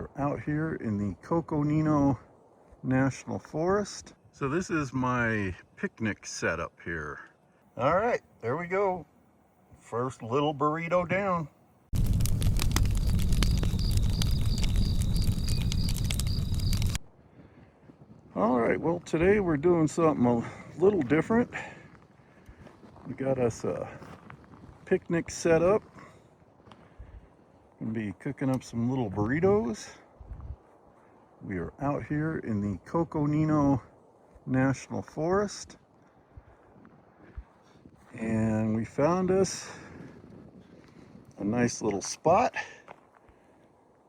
We are out here in the Kaibab National Forest. So this is my picnic setup here. All right, there we go. First little burrito down. All right, well, today we're doing something a little different. We got us a picnic set up. Gonna be cooking up some little burritos. We are out here in the Kaibab National Forest, and we found us a nice little spot.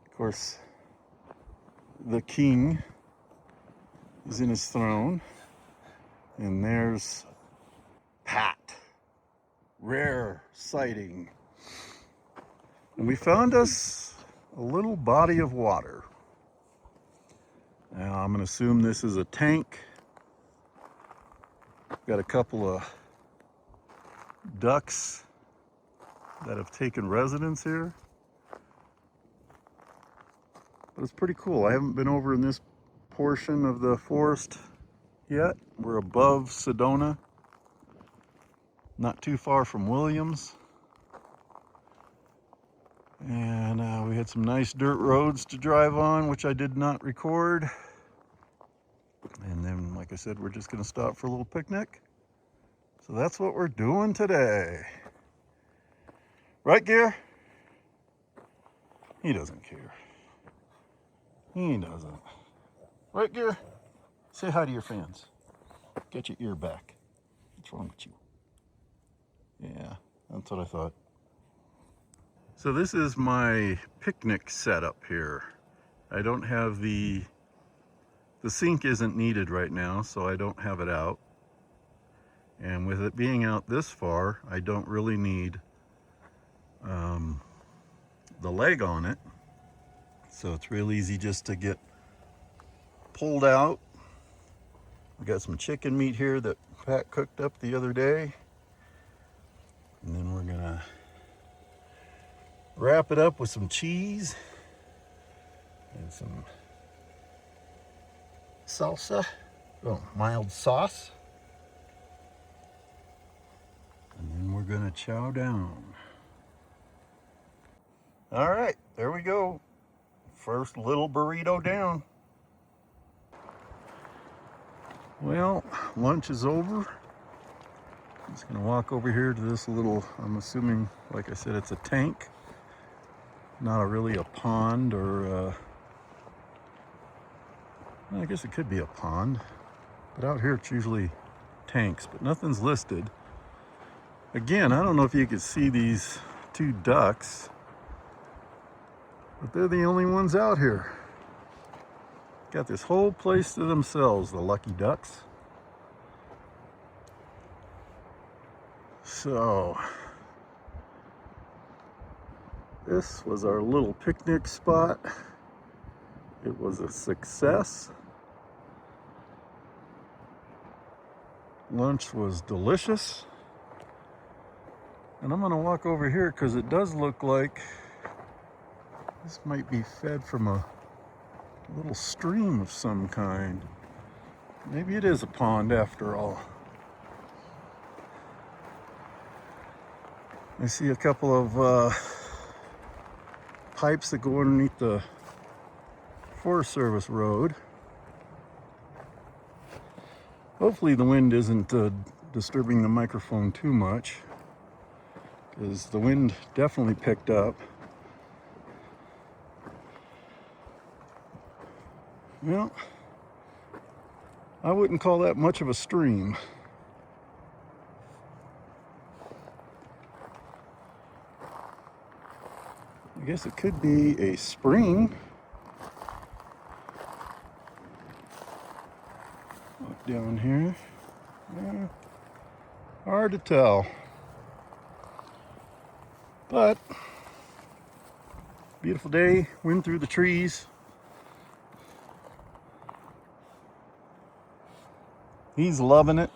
Of course, the king is in his throne, and there's Pat, rare sighting. And we found us a little body of water. Now I'm gonna assume this is a tank. Got a couple of ducks that have taken residence here. But it's pretty cool. I haven't been over in this portion of the forest yet. We're above Sedona, not too far from Williams. And we had some nice dirt roads to drive on, which I did not record. And then, like I said, we're just gonna stop for a little picnic. So that's what we're doing today. Right, Gear? He doesn't care. He doesn't. Right, Gear? Say hi to your fans. Get your ear back. What's wrong with you? Yeah, that's what I thought. So this is my picnic setup here. I don't have the sink isn't needed right now, so I don't have it out. And with it being out this far, I don't really need the leg on it. So it's real easy just to get pulled out. We got some chicken meat here that Pat cooked up the other day. And then we're gonna wrap it up with some cheese and some salsa, mild sauce. And then we're gonna chow down. All right, there we go. First little burrito down. Well, lunch is over. I'm just gonna walk over here to this little, I'm assuming, like I said, it's a tank. Not really a pond, or I guess it could be a pond, but out here it's usually tanks, but nothing's listed. Again, I don't know if you could see these two ducks, but they're the only ones out here. Got this whole place to themselves, the lucky ducks. So this was our little picnic spot. It was a success. Lunch was delicious. And I'm gonna walk over here because it does look like this might be fed from a little stream of some kind. Maybe it is a pond after all. I see a couple of pipes that go underneath the Forest Service road. Hopefully the wind isn't disturbing the microphone too much, because the wind definitely picked up. Well, I wouldn't call that much of a stream. I guess it could be a spring. Look down here. Yeah, hard to tell. But beautiful day, wind through the trees. He's loving it.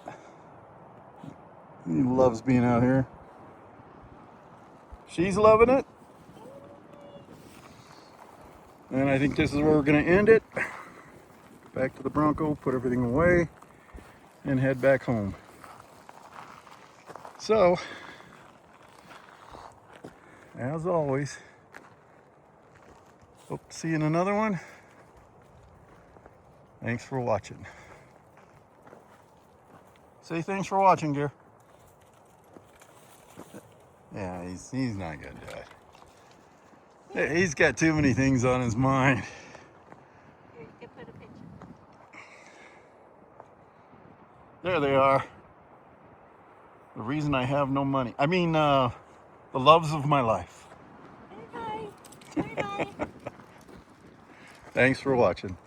He loves being out here. She's loving it. And I think this is where we're going to end it. Back to the Bronco, put everything away, and head back home. So, as always, hope to see you in another one. Thanks for watching. Say thanks for watching, Gear. Yeah, he's not gonna do it. He's got too many things on his mind. Here, you can put a picture. There they are. The reason I have no money. I mean, the loves of my life. Bye bye. Bye bye. Thanks for watching.